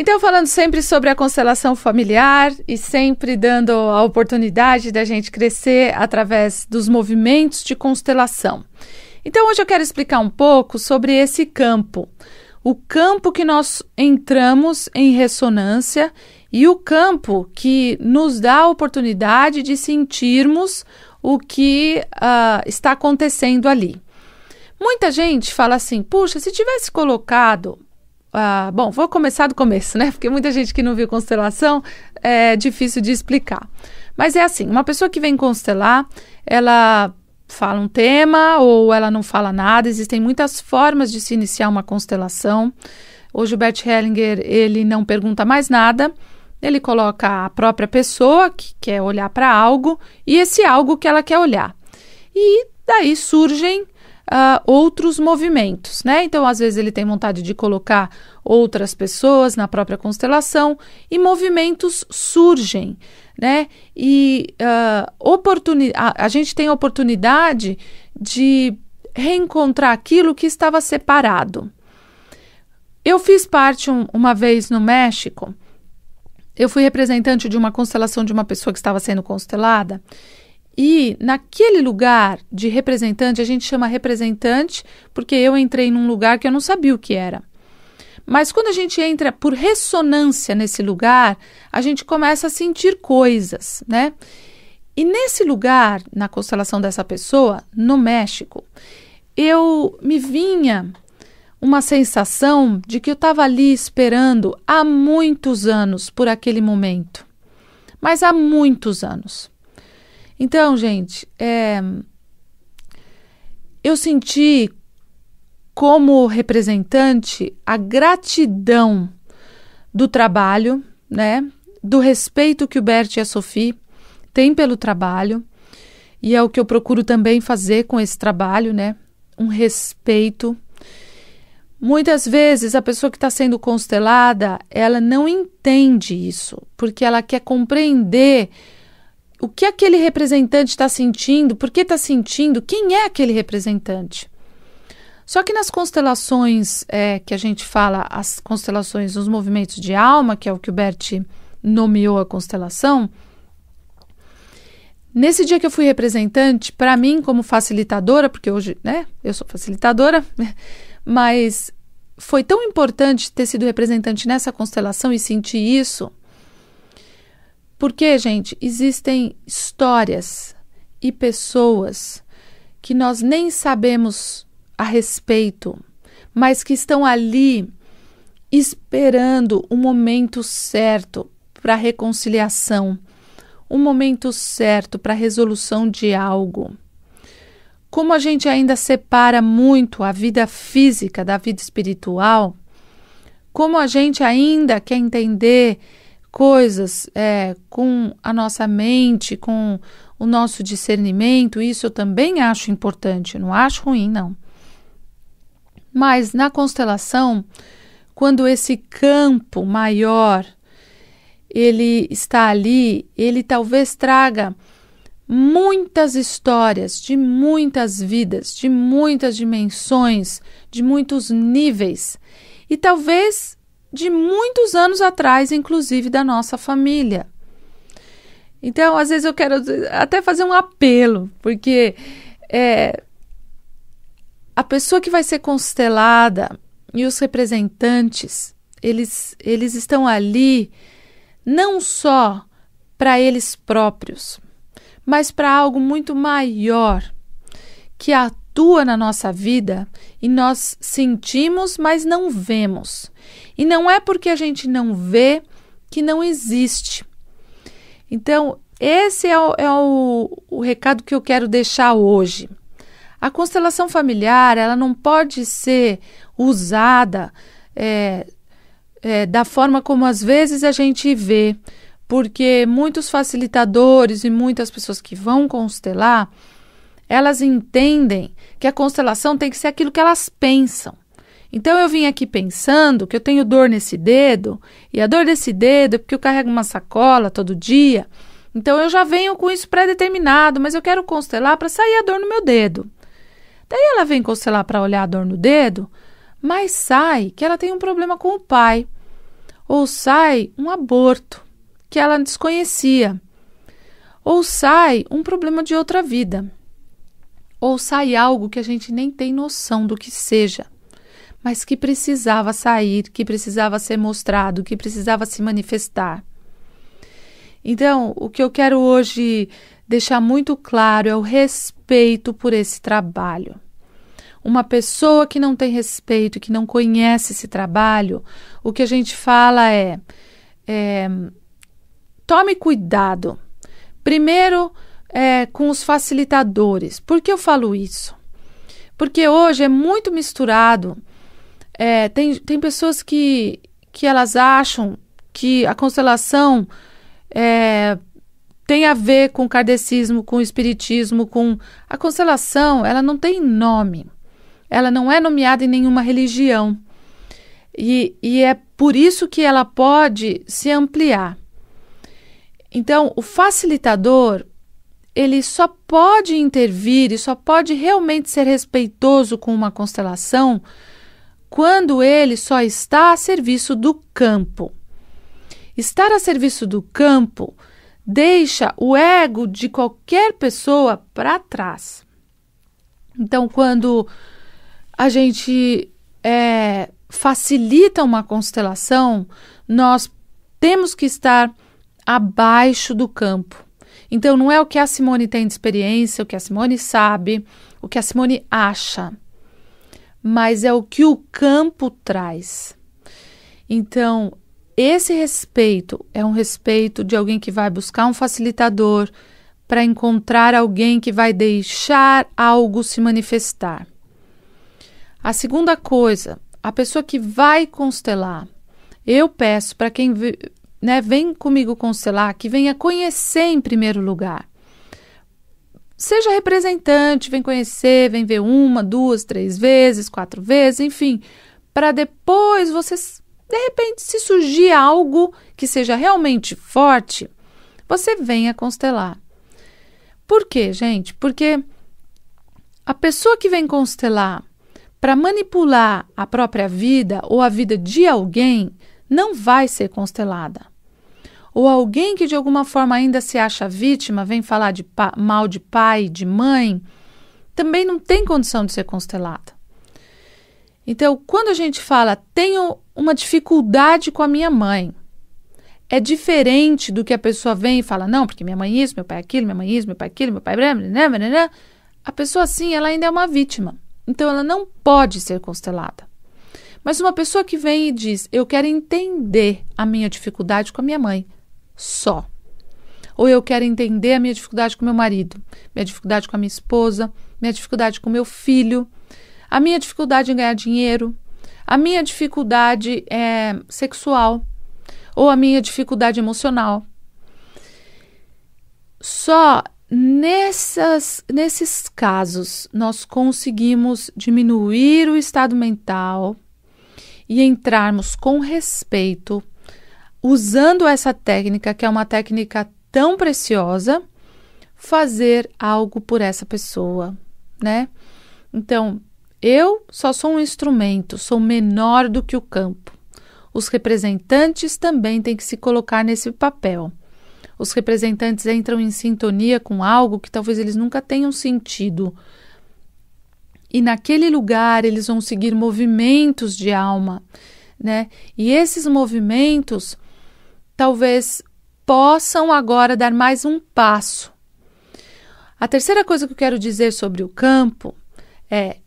Então, falando sempre sobre a constelação familiar e sempre dando a oportunidade da gente crescer através dos movimentos de constelação. Então, hoje eu quero explicar um pouco sobre esse campo. O campo que nós entramos em ressonância e o campo que nos dá a oportunidade de sentirmos o que está acontecendo ali. Muita gente fala assim, puxa, se tivesse colocado... bom, vou começar do começo, né? Porque muita gente que não viu constelação é difícil de explicar. Mas é assim, uma pessoa que vem constelar, ela fala um tema ou ela não fala nada. Existem muitas formas de se iniciar uma constelação. Hoje o Bert Hellinger, ele não pergunta mais nada. Ele coloca a própria pessoa que quer olhar para algo e esse algo que ela quer olhar. E daí surgem outros movimentos, né? Então, às vezes ele tem vontade de colocar outras pessoas na própria constelação e movimentos surgem, né? E a gente tem a oportunidade de reencontrar aquilo que estava separado. Eu fiz parte uma vez no México, eu fui representante de uma constelação de uma pessoa que estava sendo constelada. E naquele lugar de representante, a gente chama representante porque eu entrei num lugar que eu não sabia o que era. Mas quando a gente entra por ressonância nesse lugar, a gente começa a sentir coisas, né? E nesse lugar, na constelação dessa pessoa, no México, me vinha uma sensação de que eu estava ali esperando há muitos anos por aquele momento. Mas há muitos anos. Então, gente, eu senti como representante a gratidão do trabalho, né? Do respeito que o Bert e a Sophie têm pelo trabalho, e é o que eu procuro também fazer com esse trabalho, né? Um respeito. Muitas vezes a pessoa que está sendo constelada, ela não entende isso, porque ela quer compreender o que aquele representante está sentindo, por que está sentindo, quem é aquele representante. Só que nas constelações que a gente fala, as constelações, os movimentos de alma, que é o que o Bert nomeou a constelação, nesse dia que eu fui representante, para mim como facilitadora, porque hoje, né, eu sou facilitadora, mas foi tão importante ter sido representante nessa constelação e sentir isso, porque, gente, existem histórias e pessoas que nós nem sabemos a respeito, mas que estão ali esperando o momento certo para a reconciliação, um momento certo para a resolução de algo. Como a gente ainda separa muito a vida física da vida espiritual, como a gente ainda quer entender coisas com a nossa mente, com o nosso discernimento, isso eu também acho importante, não acho ruim, não. Mas na constelação, quando esse campo maior, ele está ali, ele talvez traga muitas histórias de muitas vidas, de muitas dimensões, de muitos níveis, e talvez de muitos anos atrás, inclusive da nossa família. Então, às vezes eu quero até fazer um apelo, porque a pessoa que vai ser constelada e os representantes, eles estão ali não só para eles próprios, mas para algo muito maior, que atua na nossa vida e nós sentimos, mas não vemos. E não é porque a gente não vê que não existe. Então, esse é o recado que eu quero deixar hoje. A constelação familiar, ela não pode ser usada da forma como às vezes a gente vê, porque muitos facilitadores e muitas pessoas que vão constelar, elas entendem que a constelação tem que ser aquilo que elas pensam. Então, eu vim aqui pensando que eu tenho dor nesse dedo, e a dor desse dedo é porque eu carrego uma sacola todo dia. Então, eu já venho com isso pré-determinado, mas eu quero constelar para sair a dor no meu dedo. Daí, ela vem constelar para olhar a dor no dedo, mas sai que ela tem um problema com o pai. ou sai um aborto que ela desconhecia, ou sai um problema de outra vida, ou sai algo que a gente nem tem noção do que seja, mas que precisava sair, que precisava ser mostrado, que precisava se manifestar. Então, o que eu quero hoje deixar muito claro é o respeito por esse trabalho. Uma pessoa que não tem respeito, que não conhece esse trabalho, o que a gente fala é tome cuidado. Primeiro, com os facilitadores. Por que eu falo isso? Porque hoje é muito misturado. Tem pessoas que elas acham que a constelação tem a ver com o kardecismo, com o espiritismo, com... A constelação, ela não tem nome. Ela não é nomeada em nenhuma religião. E é por isso que ela pode se ampliar. Então, o facilitador, ele só pode intervir e só pode realmente ser respeitoso com uma constelação quando ele só está a serviço do campo. Estar a serviço do campo deixa o ego de qualquer pessoa para trás. Então, quando a gente facilita uma constelação, nós temos que estar abaixo do campo. Então, não é o que a Simone tem de experiência, o que a Simone sabe, o que a Simone acha, mas é o que o campo traz. Então, esse respeito é um respeito de alguém que vai buscar um facilitador para encontrar alguém que vai deixar algo se manifestar. A segunda coisa, a pessoa que vai constelar, eu peço para quem vem comigo constelar, que venha conhecer em primeiro lugar. Seja representante, vem conhecer, vem ver 1, 2, 3 vezes, 4 vezes, enfim, para depois vocês, de repente, se surgir algo que seja realmente forte, você venha constelar. Por quê, gente? Porque a pessoa que vem constelar para manipular a própria vida ou a vida de alguém não vai ser constelada. Ou alguém que de alguma forma ainda se acha vítima, vem falar mal de pai, de mãe, também não tem condição de ser constelada. Então, quando a gente fala, tenho uma dificuldade com a minha mãe, é diferente do que a pessoa vem e fala, não, porque minha mãe isso, meu pai aquilo, minha mãe isso, meu pai aquilo, meu pai... A pessoa assim, ela ainda é uma vítima. Então, ela não pode ser constelada. Mas uma pessoa que vem e diz, eu quero entender a minha dificuldade com a minha mãe, só. Ou eu quero entender a minha dificuldade com meu marido, minha dificuldade com a minha esposa, minha dificuldade com meu filho, a minha dificuldade em ganhar dinheiro, a minha dificuldade sexual, ou a minha dificuldade emocional. Só nesses casos nós conseguimos diminuir o estado mental e entrarmos com respeito, usando essa técnica, que é uma técnica tão preciosa, fazer algo por essa pessoa, né? Então, eu só sou um instrumento, sou menor do que o campo. Os representantes também têm que se colocar nesse papel. Os representantes entram em sintonia com algo que talvez eles nunca tenham sentido. E naquele lugar eles vão seguir movimentos de alma, né? E esses movimentos talvez possam agora dar mais um passo. A terceira coisa que eu quero dizer sobre o campo é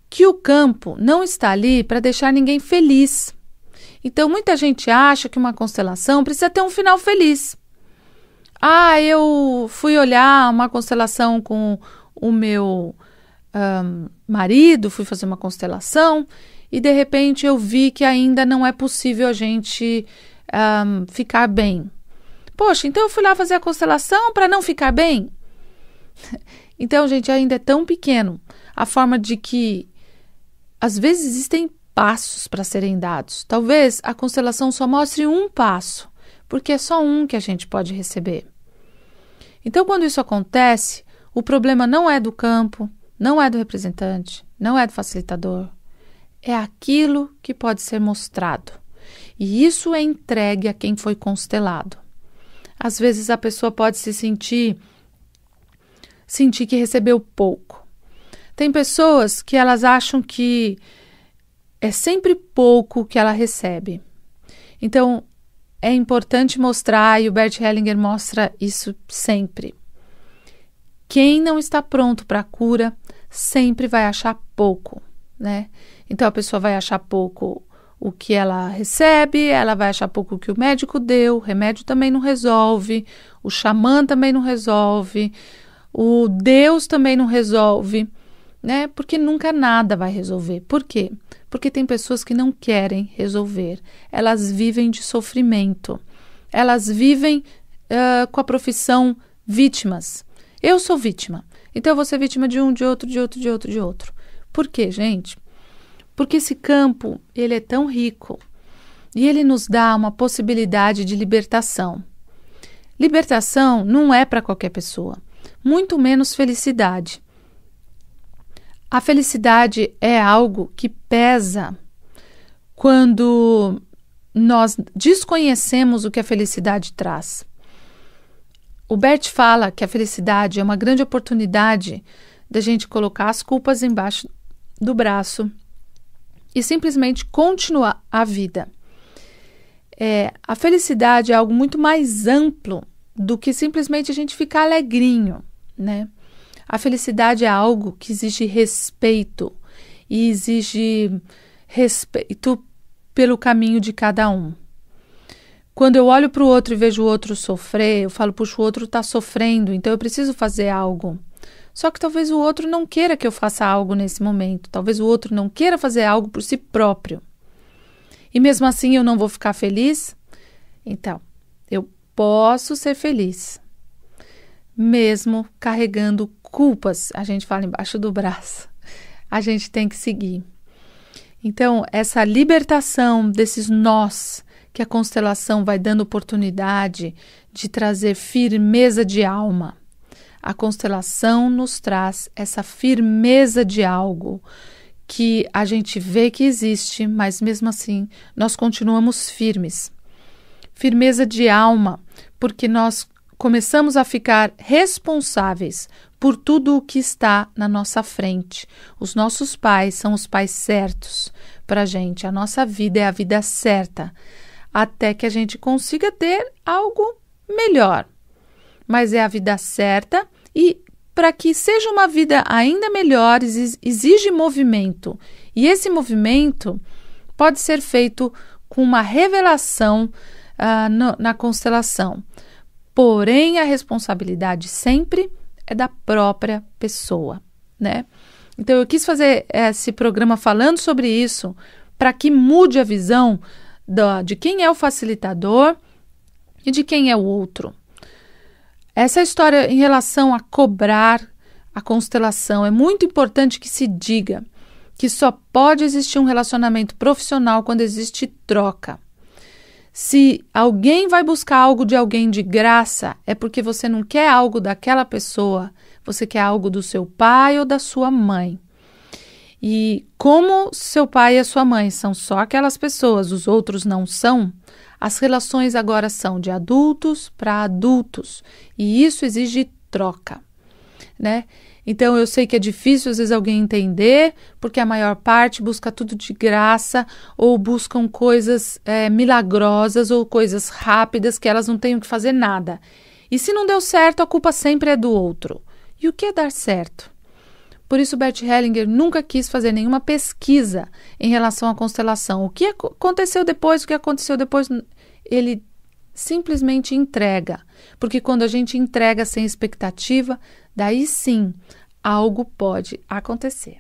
que o campo não está ali para deixar ninguém feliz. Então, muita gente acha que uma constelação precisa ter um final feliz. Ah, eu fui olhar uma constelação com o meu marido, fui fazer uma constelação e, de repente, eu vi que ainda não é possível a gente ficar bem. Poxa, então eu fui lá fazer a constelação para não ficar bem? Então, gente, ainda é tão pequeno a forma de que, às vezes, existem passos para serem dados. Talvez a constelação só mostre um passo, porque é só um que a gente pode receber. Então, quando isso acontece, o problema não é do campo, não é do representante, não é do facilitador. É aquilo que pode ser mostrado. E isso é entregue a quem foi constelado. Às vezes a pessoa pode se sentir que recebeu pouco. Tem pessoas que elas acham que é sempre pouco que ela recebe. Então, é importante mostrar, e o Bert Hellinger mostra isso sempre. Quem não está pronto para a cura sempre vai achar pouco, né? Então, a pessoa vai achar pouco o que ela recebe, ela vai achar pouco o que o médico deu, o remédio também não resolve, o xamã também não resolve, o Deus também não resolve, né? Porque nunca nada vai resolver. Por quê? Porque tem pessoas que não querem resolver. Elas vivem de sofrimento. Elas vivem com a profissão vítimas. Eu sou vítima. Então eu vou ser vítima de um, de outro, de outro, de outro, de outro. Por quê, gente? Porque esse campo, ele é tão rico e ele nos dá uma possibilidade de libertação. Libertação não é para qualquer pessoa, muito menos felicidade. A felicidade é algo que pesa quando nós desconhecemos o que a felicidade traz. O Bert fala que a felicidade é uma grande oportunidade da gente colocar as culpas embaixo do braço e simplesmente continuar a vida. A felicidade é algo muito mais amplo do que simplesmente a gente ficar alegrinho, né? A felicidade é algo que exige respeito e exige respeito pelo caminho de cada um. Quando eu olho para o outro e vejo o outro sofrer, eu falo, puxa, o outro está sofrendo, então eu preciso fazer algo. Só que talvez o outro não queira que eu faça algo nesse momento. Talvez o outro não queira fazer algo por si próprio. E mesmo assim eu não vou ficar feliz? Então, eu posso ser feliz. Mesmo carregando culpas, a gente fala embaixo do braço. A gente tem que seguir. Então, essa libertação desses nós que a constelação vai dando oportunidade de trazer firmeza de alma. A constelação nos traz essa firmeza de algo que a gente vê que existe, mas mesmo assim nós continuamos firmes. Firmeza de alma, porque nós começamos a ficar responsáveis por tudo o que está na nossa frente. Os nossos pais são os pais certos para a gente. A nossa vida é a vida certa, até que a gente consiga ter algo melhor. Mas é a vida certa e para que seja uma vida ainda melhor, exige movimento. E esse movimento pode ser feito com uma revelação na constelação. Porém, a responsabilidade sempre é da própria pessoa, né? Então, eu quis fazer esse programa falando sobre isso para que mude a visão de quem é o facilitador e de quem é o outro. Essa história em relação a cobrar a constelação, é muito importante que se diga que só pode existir um relacionamento profissional quando existe troca. Se alguém vai buscar algo de alguém de graça, é porque você não quer algo daquela pessoa, você quer algo do seu pai ou da sua mãe. E como seu pai e a sua mãe são só aquelas pessoas, os outros não são, as relações agora são de adultos para adultos. E isso exige troca, né? Então, eu sei que é difícil, às vezes, alguém entender, porque a maior parte busca tudo de graça ou buscam coisas milagrosas ou coisas rápidas que elas não tenham que fazer nada. E se não deu certo, a culpa sempre é do outro. E o que é dar certo? Por isso, Bert Hellinger nunca quis fazer nenhuma pesquisa em relação à constelação. O que aconteceu depois, ele simplesmente entrega. Porque quando a gente entrega sem expectativa, daí sim, algo pode acontecer.